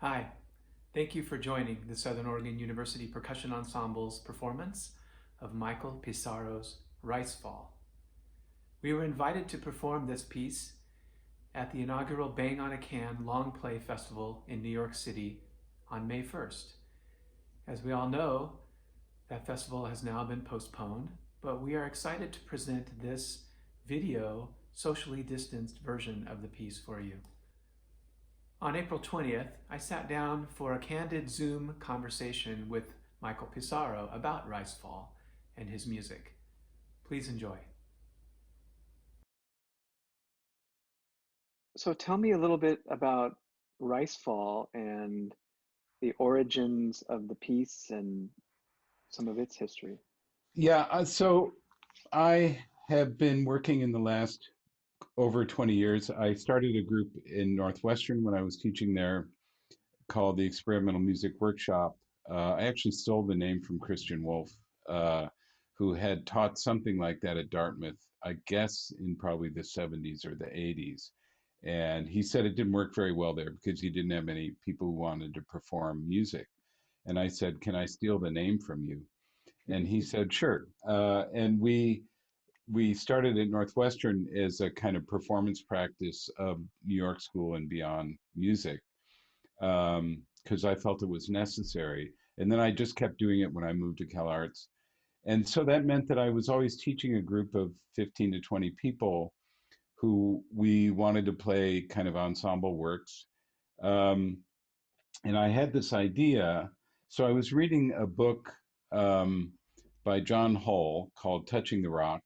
Hi, thank you for joining the Southern Oregon University Percussion Ensemble's performance of Michael Pisaro's Ricefall. We were invited to perform this piece at the inaugural Bang on a Can Long Play Festival in New York City on May 1st. As we all know, that festival has now been postponed, but we are excited to present this video, socially distanced version of the piece for you. On April 20th, I sat down for a candid Zoom conversation with Michael Pisaro about Ricefall and his music. Please enjoy. So tell me a little bit about Ricefall and the origins of the piece and some of its history. So I have been working in the last over 20 years. I started a group in Northwestern when I was teaching there called the Experimental Music Workshop. I actually stole the name from Christian Wolff, uh, who had taught something like that at Dartmouth, I guess in probably the 70s or the 80s. And he said it didn't work very well there because he didn't have many people who wanted to perform music. And I said, "Can I steal the name from you?" And he said, "Sure." And we started at Northwestern as a kind of performance practice of New York School and beyond music, because I felt it was necessary. And then I just kept doing it when I moved to Cal Arts. And so that meant that I was always teaching a group of 15 to 20 people who we wanted to play kind of ensemble works. Um, and I had this idea. So I was reading a book by John Hull called Touching the Rock.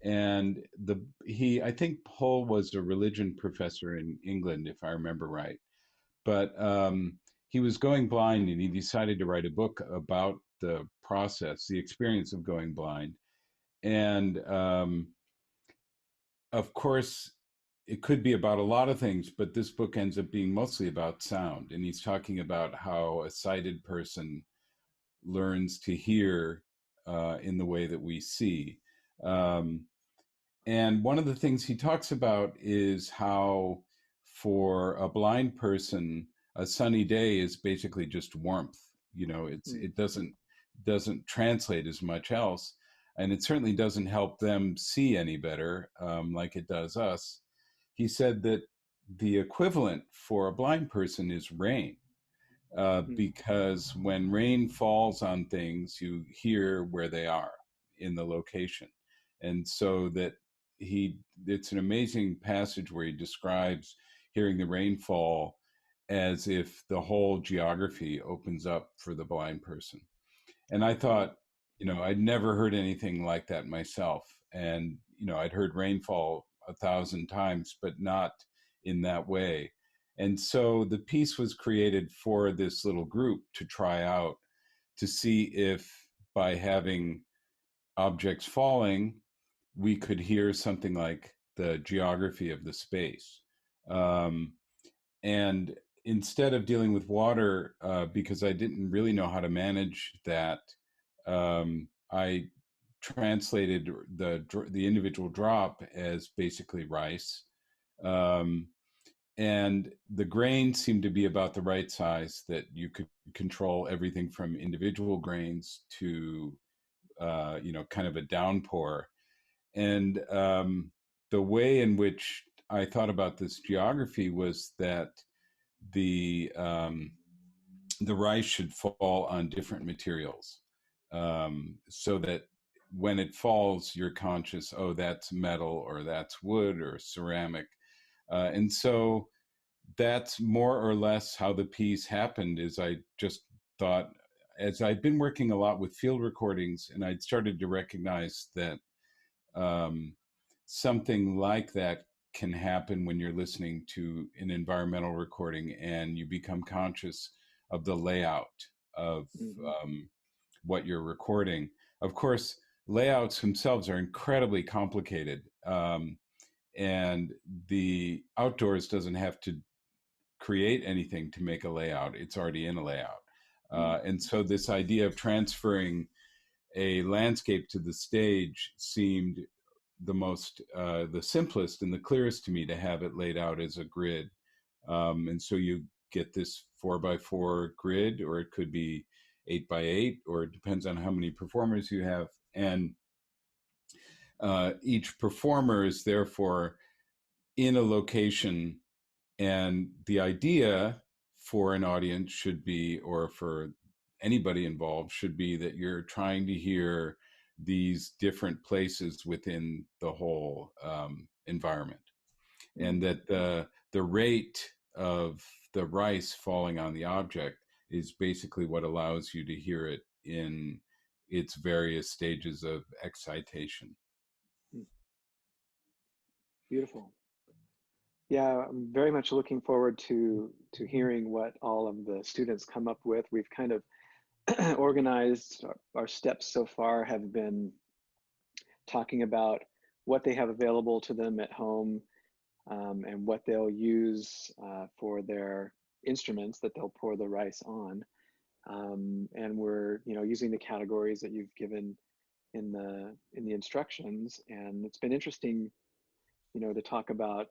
And I think Hull was a religion professor in England, if I remember right. But he was going blind and he decided to write a book about the process, the experience of going blind. And of course, it could be about a lot of things, but this book ends up being mostly about sound. And he's talking about how a sighted person learns to hear in the way that we see. Um, and one of the things he talks about is how, for a blind person, a sunny day is basically just warmth. You know, Mm. it doesn't translate as much else, and it certainly doesn't help them see any better, like it does us. He said that the equivalent for a blind person is rain, Mm. because when rain falls on things, you hear where they are in the location. And so that it's an amazing passage where he describes hearing the rainfall as if the whole geography opens up for the blind person. And I Wow. thought, I'd never heard anything like that myself. And, I'd heard rainfall 1,000 times, but not in that way. And so the piece was created for this little group to try out to see if by having objects falling, we could hear something like the geography of the space. Um, and instead of dealing with water, because I didn't really know how to manage that, I translated the individual drop as basically rice. Um, and the grains seemed to be about the right size that you could control everything from individual grains to kind of a downpour. And the way in which I thought about this geography was that the um, the rice should fall on different materials, so that when it falls, you're conscious, oh, that's metal or that's wood or ceramic. And so that's more or less how the piece happened. Is I just thought, as I'd been working a lot with field recordings and I'd started to recognize that um, something like that can happen when you're listening to an environmental recording and you become conscious of the layout of Mm-hmm. what you're recording. Of course, layouts themselves are incredibly complicated, and the outdoors doesn't have to create anything to make a layout, it's already in a layout. Mm. And so, this idea of transferring a landscape to the stage seemed the simplest and the clearest to me to have it laid out as a grid. And so you get this 4x4 grid, or it could be 8x8, or it depends on how many performers you have. And each performer is therefore in a location, and the idea for an audience should be, or for anybody involved, should be that you're trying to hear these different places within the whole environment, and that the rate of the rice falling on the object is basically what allows you to hear it in its various stages of excitation. Mm. Beautiful. Yeah, I'm very much looking forward to hearing what all of the students come up with. We've kind of organized our steps so far have been talking about what they have available to them at home, and what they'll use for their instruments that they'll pour the rice on. And we're, using the categories that you've given in the instructions. And it's been interesting, to talk about,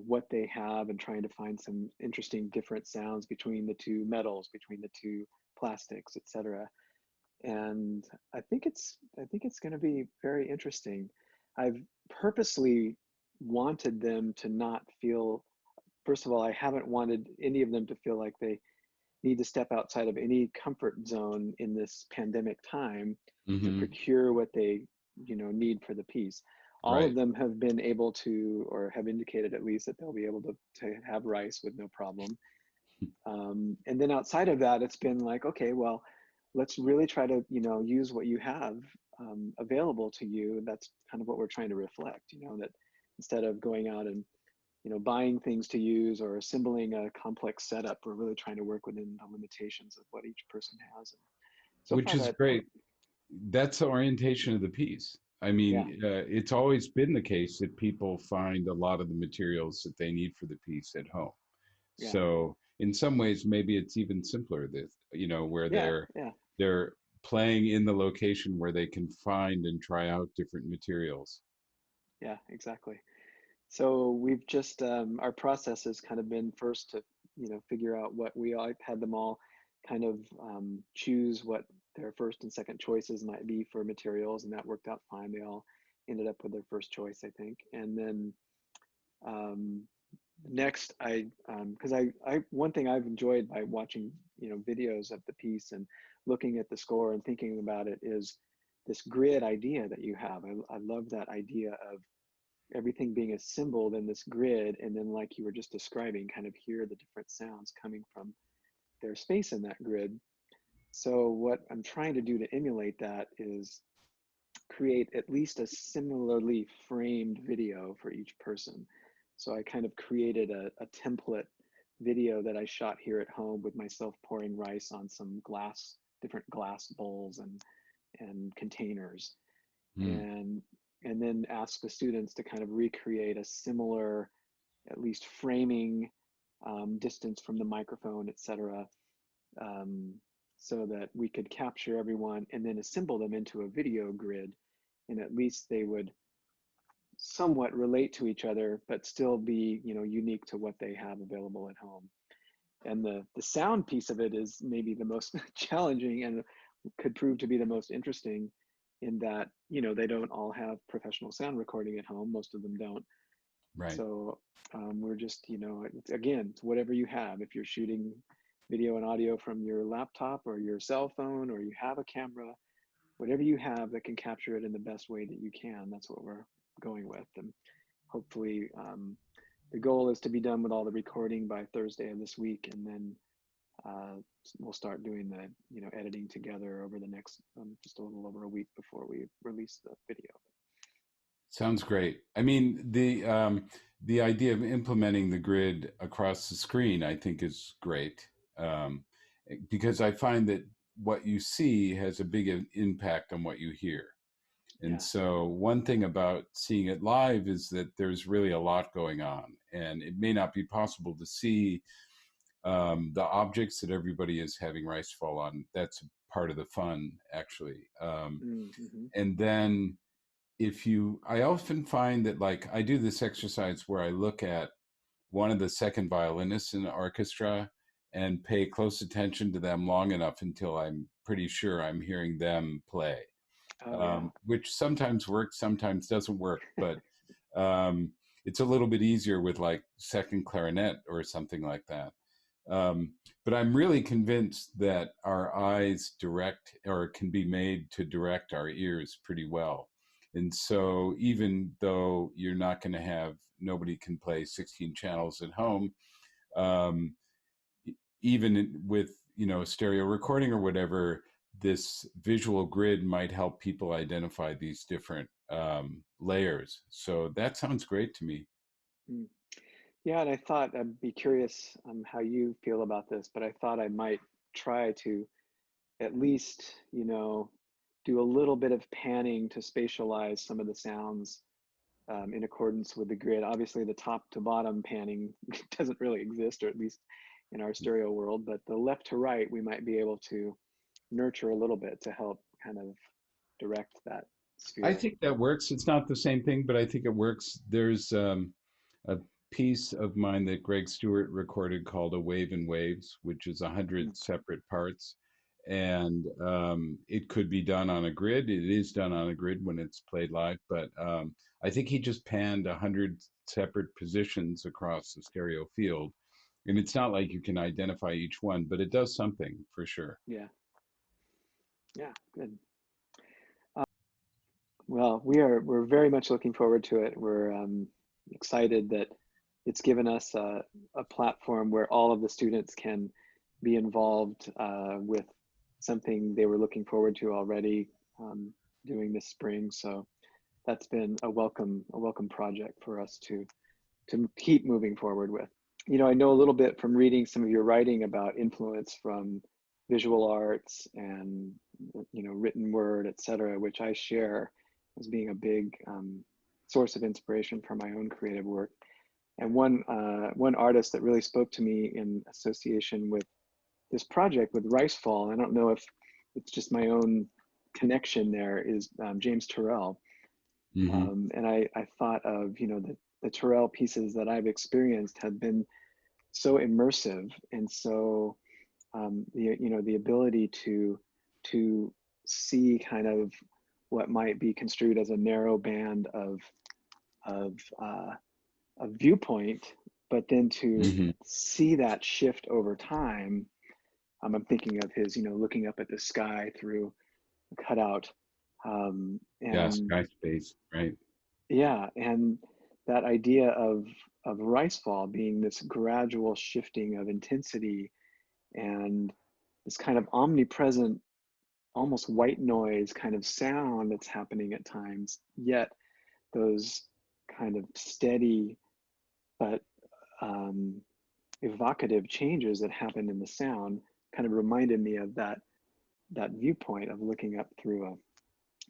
what they have and trying to find some interesting different sounds between the two metals, between the two plastics, etc. And I think it's going to be very interesting. I've purposely wanted them to not feel, first of all, I haven't wanted any of them to feel like they need to step outside of any comfort zone in this pandemic time to Mm-hmm. procure what they, need for the piece. All of Right. them have been able to, or have indicated at least, that they'll be able to have rice with no problem. And then outside of that, it's been like, okay, well, let's really try to, use what you have available to you. That's kind of what we're trying to reflect, that instead of going out and, buying things to use or assembling a complex setup, we're really trying to work within the limitations of what each person has. And so Which far is that, great. That's the orientation of the piece. I yeah, mean, it's always been the case that people find a lot of the materials that they need for the piece at home. yeah, So in some ways, maybe it's even simpler that, where yeah, yeah, they're playing in the location where they can find and try out different materials. yeah, exactly. So we've just, our process has kind of been first to, figure out what we all had them all kind of choose what their first and second choices might be for materials, and that worked out fine. They all ended up with their first choice, I think. And then um, next, because one thing I've enjoyed by watching, videos of the piece and looking at the score and thinking about it is this grid idea that you have. I love that idea of everything being assembled in this grid, and then, like you were just describing, kind of hear the different sounds coming from their space in that grid. So what I'm trying to do to emulate that is create at least a similarly framed video for each person. So I kind of created a template video that I shot here at home with myself pouring rice on some different glass bowls and containers, Hmm. and then ask the students to kind of recreate a similar, at least framing, distance from the microphone, etc., um, so that we could capture everyone and then assemble them into a video grid, and at least they would somewhat relate to each other, but still be, unique to what they have available at home. And the sound piece of it is maybe the most challenging, and could prove to be the most interesting, in that, they don't all have professional sound recording at home. Most of them don't. Right. So we're just, again, it's whatever you have. If you're shooting video and audio from your laptop or your cell phone, or you have a camera, whatever you have that can capture it in the best way that you can, that's what we're going with. And hopefully, the goal is to be done with all the recording by Thursday of this week, and then uh, we'll start doing the, editing together over the next, just a little over a week before we release the video. Sounds great. I mean, the idea of implementing the grid across the screen, I think, is great, um, because I find that what you see has a big impact on what you hear. And Yeah. so, one thing about seeing it live is that there's really a lot going on, and it may not be possible to see the objects that everybody is having rice fall on. That's part of the fun, actually. Mm-hmm. And then I often find that, like, I do this exercise where I look at one of the second violinists in the orchestra and pay close attention to them long enough until I'm pretty sure I'm hearing them play, Oh yeah. which sometimes works, sometimes doesn't work. But um, it's a little bit easier with like second clarinet or something like that. Um, but I'm really convinced that our eyes direct or can be made to direct our ears pretty well. And so even though you're not going to have, nobody can play 16 channels at home, um, even with, a stereo recording or whatever, this visual grid might help people identify these different layers. So that sounds great to me. Mm. Yeah, and I thought I'd be curious how you feel about this, but I thought I might try to at least, do a little bit of panning to spatialize some of the sounds in accordance with the grid. Obviously, the top to bottom panning doesn't really exist, or at least in our stereo world, but the left to right, we might be able to nurture a little bit to help kind of direct that I sphere. think that works. It's not the same thing, but I think it works. There's a piece of mine that Greg Stewart recorded called "A Wave in Waves," which is 100 Mm. separate parts, and it could be done on a grid. It is done on a grid when it's played live, but I think he just panned 100 separate positions across the stereo field, and it's not like you can identify each one, but it does something for sure. Yeah, yeah, good. Well, we're very much looking forward to it. We're excited that it's given us a platform where all of the students can be involved with something they were looking forward to already doing this spring. So that's been a welcome project for us to keep moving forward with. I know a little bit from reading some of your writing about influence from visual arts and written word, et cetera, which I share as being a big source of inspiration for my own creative work. And one artist that really spoke to me in association with this project with Ricefall, I don't know if it's just my own connection there, is James Turrell. Hmm. And I thought of, the Turrell pieces that I've experienced have been so immersive and so the ability to see kind of what might be construed as a narrow band of a viewpoint, but then to Hmm. see that shift over time. I'm thinking of his, looking up at the sky through a cutout, Yeah, and sky space, right? yeah, and that idea of Ricefall being this gradual shifting of intensity and this kind of omnipresent, almost white noise kind of sound that's happening at times, yet those kind of steady but um, evocative changes that happen in the sound kind of reminded me of that viewpoint of looking up through a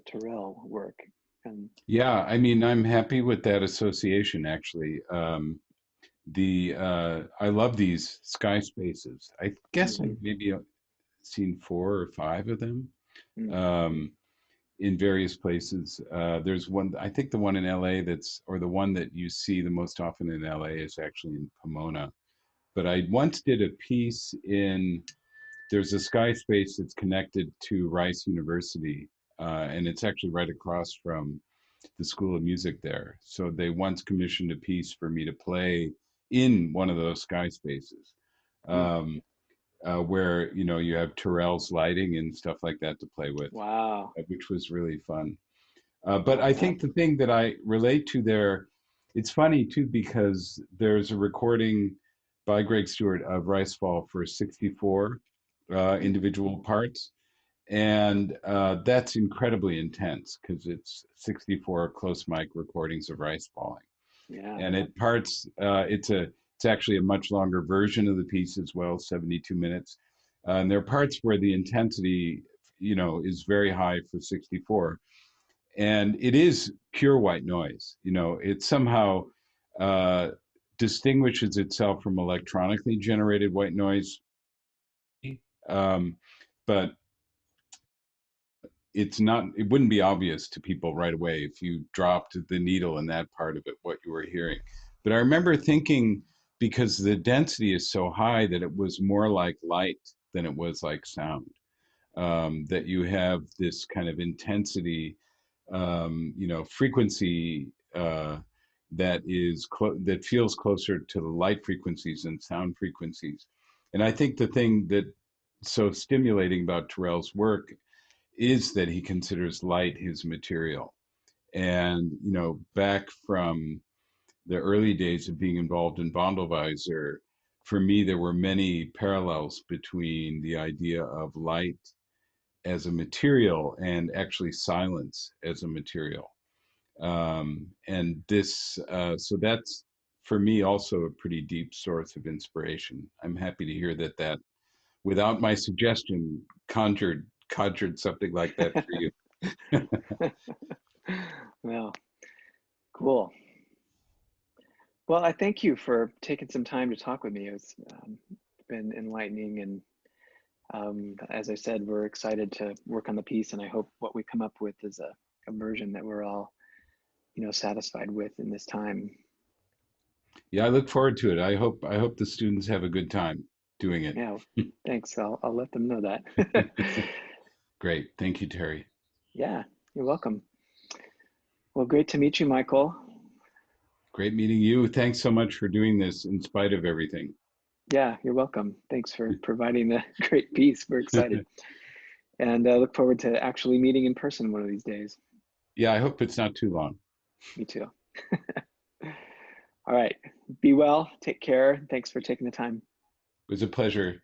Turrell work. And Yeah, I mean, I'm happy with that association actually. The I love these sky spaces. I guess mhm, I've maybe seen 4 or 5 of them mm, um, in various places. There's one, I think the one in LA or the one that you see the most often in LA is actually in Pomona. But I once did a piece there's a sky space that's connected to Rice University, and it's actually right across from the School of Music there. So they once commissioned a piece for me to play in one of those sky spaces, mm. um, where you have Turrell's lighting and stuff like that to play with, Wow. which was really fun. But Wow. I That. think the thing that I relate to there, it's funny too because there's a recording by Greg Stewart of Ricefall for 64 Mm, individual parts, and that's incredibly intense because it's 64 close mic recordings of rice falling, yeah. and it parts. It's actually a much longer version of the piece as well, 72 minutes, and there are parts where the intensity, is very high for 64, and it is pure white noise. It somehow uh, distinguishes itself from electronically generated white noise, um, but it wouldn't be obvious to people right away if you dropped the needle in that part of it what you were hearing. But I remember thinking because the density is so high that it was more like light than it was like sound. That you have this kind of intensity, frequency that feels closer to the light frequencies and sound frequencies. And I think the thing that's so stimulating about Terrell's work is that he considers light his material. And back from the early days of being involved in Vondelweiser, for me, there were many parallels between the idea of light as a material and actually silence as a material. And so that's for me also a pretty deep source of inspiration. I'm happy to hear that without my suggestion conjured something like that for you. Well, cool. Well, I thank you for taking some time to talk with me. It's been enlightening, and as I said, we're excited to work on the piece, and I hope what we come up with is a version that we're all, satisfied with in this time. Yeah, I look forward to it. I hope the students have a good time doing it. Yeah, thanks. I'll let them know that. Great. Thank you, Terry. Yeah, you're welcome. Well, great to meet you, Michael. Great meeting you. Thanks so much for doing this in spite of everything. Yeah, you're welcome. Thanks for providing the great piece. We're excited. And look forward to actually meeting in person one of these days. Yeah, I hope it's not too long. Me too. All right. Be well. Take care. Thanks for taking the time. It was a pleasure.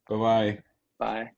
Bye-bye. Bye.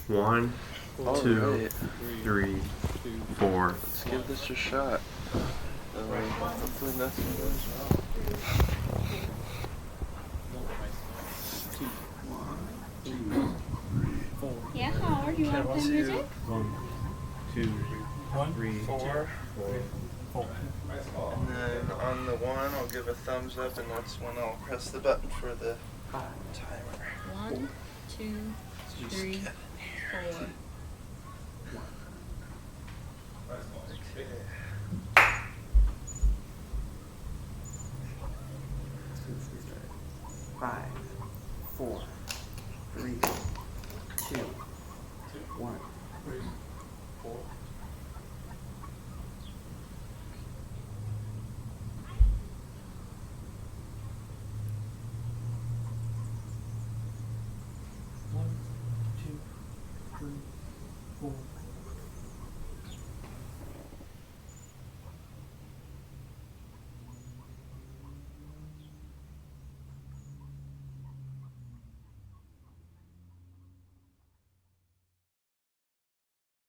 1, 2, Alright, 3, 4. let's give this a shot. Hopefully nothing goes wrong. Yeah, Howard, you want to play music? 1, 2, 3, 4. 4. And then on the 1, I'll give a thumbs up, and that's when I'll press the button for the timer. 1, 2, 3, 4. Five, 4, 3, 2.